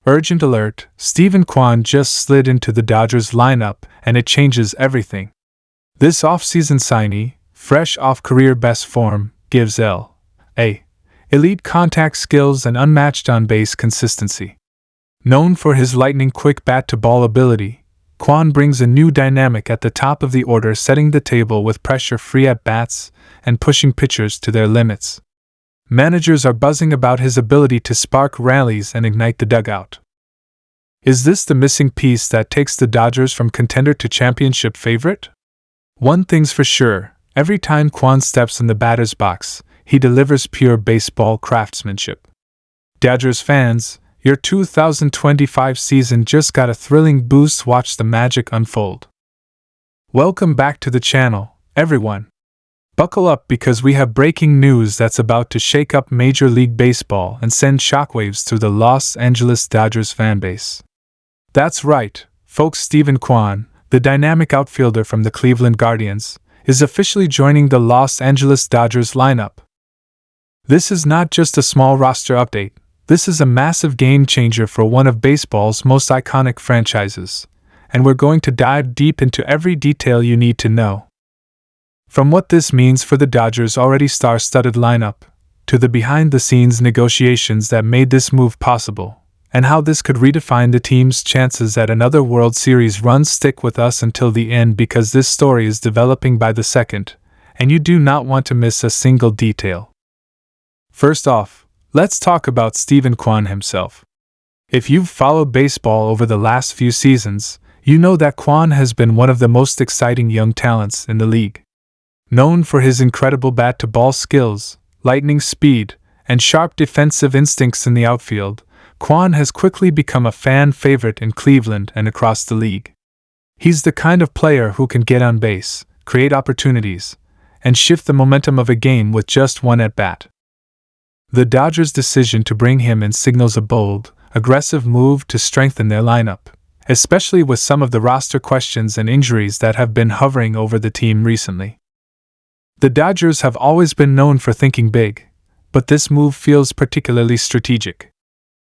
Urgent alert, Steven Kwan just slid into the Dodgers lineup and it changes everything. This offseason signee, fresh off career best form, gives L.A. elite contact skills and unmatched on-base consistency. Known for his lightning-quick bat-to-ball ability, Quan brings a new dynamic at the top of the order, setting the table with pressure-free at-bats and pushing pitchers to their limits. Managers are buzzing about his ability to spark rallies and ignite the dugout. Is this the missing piece that takes the Dodgers from contender to championship favorite? One thing's for sure, every time Quan steps in the batter's box, he delivers pure baseball craftsmanship. Dodgers fans, your 2025 season just got a thrilling boost. Watch the magic unfold. Welcome back to the channel, everyone. Buckle up because we have breaking news that's about to shake up Major League Baseball and send shockwaves through the Los Angeles Dodgers fanbase. That's right, folks. Steven Kwan, the dynamic outfielder from the Cleveland Guardians, is officially joining the Los Angeles Dodgers lineup. This is not just a small roster update, this is a massive game changer for one of baseball's most iconic franchises, and we're going to dive deep into every detail you need to know. From what this means for the Dodgers' already star-studded lineup, to the behind-the-scenes negotiations that made this move possible, and how this could redefine the team's chances at another World Series run. Stick with us until the end because this story is developing by the second, and you do not want to miss a single detail. First off, let's talk about Steven Kwan himself. If you've followed baseball over the last few seasons, you know that Quan has been one of the most exciting young talents in the league. Known for his incredible bat-to-ball skills, lightning speed, and sharp defensive instincts in the outfield, Quan has quickly become a fan favorite in Cleveland and across the league. He's the kind of player who can get on base, create opportunities, and shift the momentum of a game with just one at-bat. The Dodgers' decision to bring him in signals a bold, aggressive move to strengthen their lineup, especially with some of the roster questions and injuries that have been hovering over the team recently. The Dodgers have always been known for thinking big, but this move feels particularly strategic.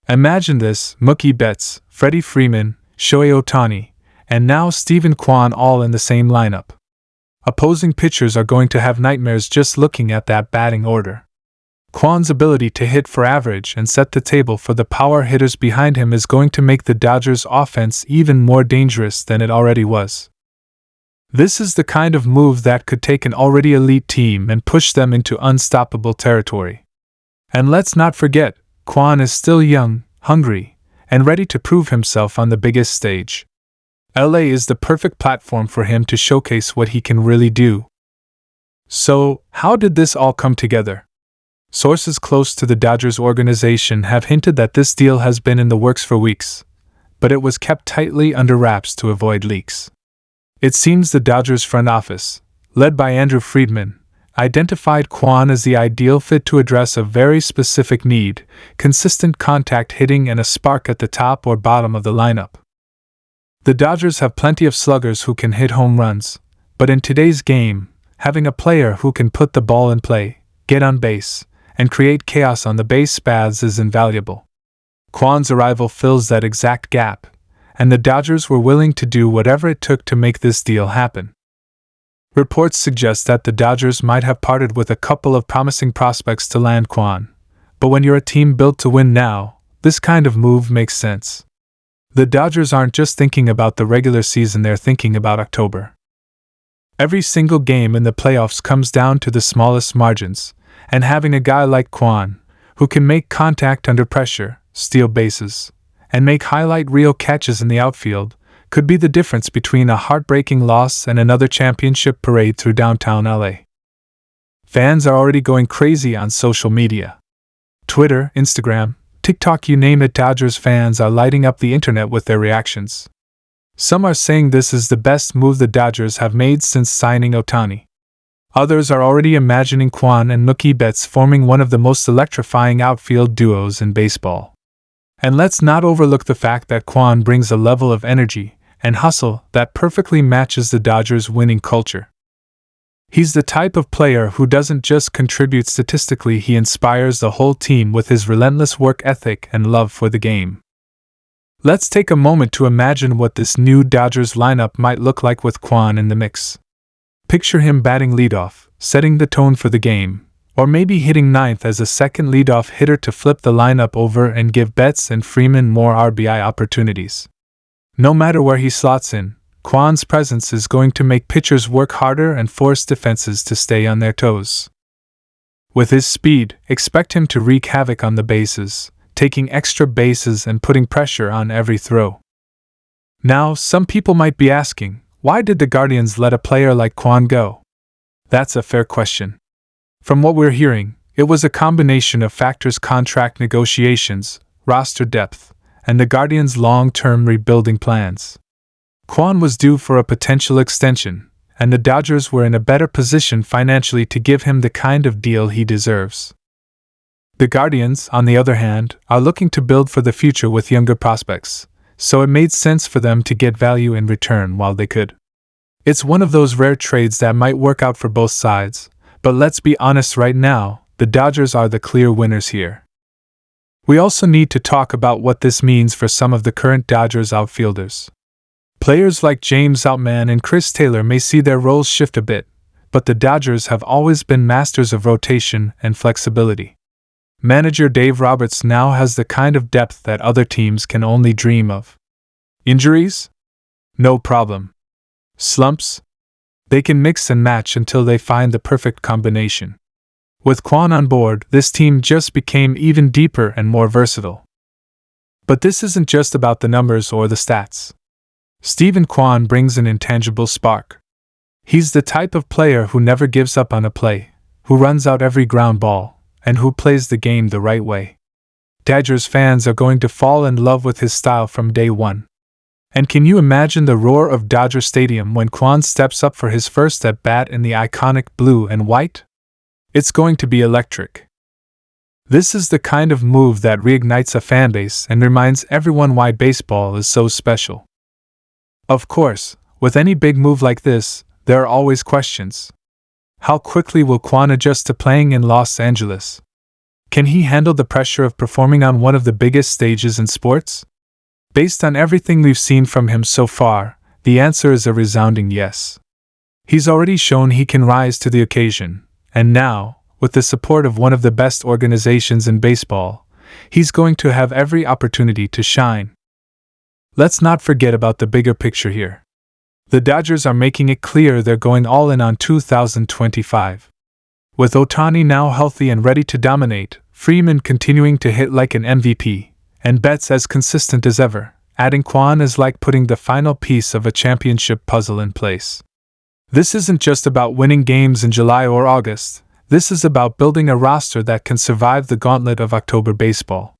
Imagine this: Mookie Betts, Freddie Freeman, Shohei Ohtani, and now Steven Kwan all in the same lineup. Opposing pitchers are going to have nightmares just looking at that batting order. Kwan's ability to hit for average and set the table for the power hitters behind him is going to make the Dodgers' offense even more dangerous than it already was. This is the kind of move that could take an already elite team and push them into unstoppable territory. And let's not forget, Quan is still young, hungry, and ready to prove himself on the biggest stage. LA is the perfect platform for him to showcase what he can really do. So, how did this all come together? Sources close to the Dodgers organization have hinted that this deal has been in the works for weeks, but it was kept tightly under wraps to avoid leaks. It seems the Dodgers front office, led by Andrew Friedman, identified Quan as the ideal fit to address a very specific need: consistent contact hitting and a spark at the top or bottom of the lineup. The Dodgers have plenty of sluggers who can hit home runs, but in today's game, having a player who can put the ball in play, get on base, and create chaos on the base paths is invaluable. Quan's arrival fills that exact gap, and the Dodgers were willing to do whatever it took to make this deal happen. Reports suggest that the Dodgers might have parted with a couple of promising prospects to land Quan, but when you're a team built to win now, this kind of move makes sense. The Dodgers aren't just thinking about the regular season, they're thinking about October. Every single game in the playoffs comes down to the smallest margins, and having a guy like Quan, who can make contact under pressure, steal bases, and make highlight reel catches in the outfield, could be the difference between a heartbreaking loss and another championship parade through downtown LA. Fans are already going crazy on social media. Twitter, Instagram, TikTok, you name it, Dodgers fans are lighting up the internet with their reactions. Some are saying this is the best move the Dodgers have made since signing Ohtani. Others are already imagining Quan and Mookie Betts forming one of the most electrifying outfield duos in baseball. And let's not overlook the fact that Quan brings a level of energy and hustle that perfectly matches the Dodgers' winning culture. He's the type of player who doesn't just contribute statistically, he inspires the whole team with his relentless work ethic and love for the game. Let's take a moment to imagine what this new Dodgers lineup might look like with Quan in the mix. Picture him batting leadoff, setting the tone for the game, or maybe hitting ninth as a second leadoff hitter to flip the lineup over and give Betts and Freeman more RBI opportunities. No matter where he slots in, Quan's presence is going to make pitchers work harder and force defenses to stay on their toes. With his speed, expect him to wreak havoc on the bases, taking extra bases and putting pressure on every throw. Now, some people might be asking, why did the Guardians let a player like Quan go? That's a fair question. From what we're hearing, it was a combination of factors: contract negotiations, roster depth, and the Guardians' long-term rebuilding plans. Quan was due for a potential extension, and the Dodgers were in a better position financially to give him the kind of deal he deserves. The Guardians, on the other hand, are looking to build for the future with younger prospects, so it made sense for them to get value in return while they could. It's one of those rare trades that might work out for both sides, but let's be honest right now, the Dodgers are the clear winners here. We also need to talk about what this means for some of the current Dodgers outfielders. Players like James Outman and Chris Taylor may see their roles shift a bit, but the Dodgers have always been masters of rotation and flexibility. Manager Dave Roberts now has the kind of depth that other teams can only dream of. Injuries? No problem. Slumps? They can mix and match until they find the perfect combination. With Quan on board, this team just became even deeper and more versatile. But this isn't just about the numbers or the stats. Steven Kwan brings an intangible spark. He's the type of player who never gives up on a play, who runs out every ground ball, and who plays the game the right way. Dodgers fans are going to fall in love with his style from day one. And can you imagine the roar of Dodger Stadium when Quan steps up for his first at-bat in the iconic blue and white? It's going to be electric. This is the kind of move that reignites a fanbase and reminds everyone why baseball is so special. Of course, with any big move like this, there are always questions. How quickly will Quan adjust to playing in Los Angeles? Can he handle the pressure of performing on one of the biggest stages in sports? Based on everything we've seen from him so far, the answer is a resounding yes. He's already shown he can rise to the occasion, and now, with the support of one of the best organizations in baseball, he's going to have every opportunity to shine. Let's not forget about the bigger picture here. The Dodgers are making it clear they're going all in on 2025. With Ohtani now healthy and ready to dominate, Freeman continuing to hit like an MVP, and Betts as consistent as ever, adding Quan is like putting the final piece of a championship puzzle in place. This isn't just about winning games in July or August, this is about building a roster that can survive the gauntlet of October baseball.